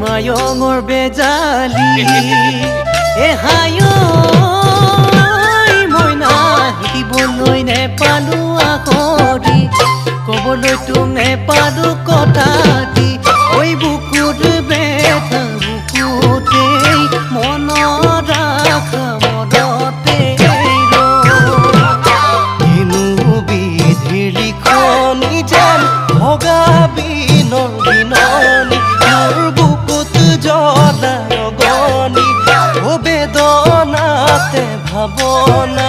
মায়ঙৰ বেজালি এহায়ো মইনা শিকিবলৈ নেপালো আখৰি ক'বলৈ তোক নেপালো কথা দি ঐ বুকুত বেথা বুকুতেই মনত ৰাখা মনতে কিনো বিধিৰ লিখনি যেন ভগা বিনৰ বিননি জলা ৰগনি বেদনাতে ভাৱনা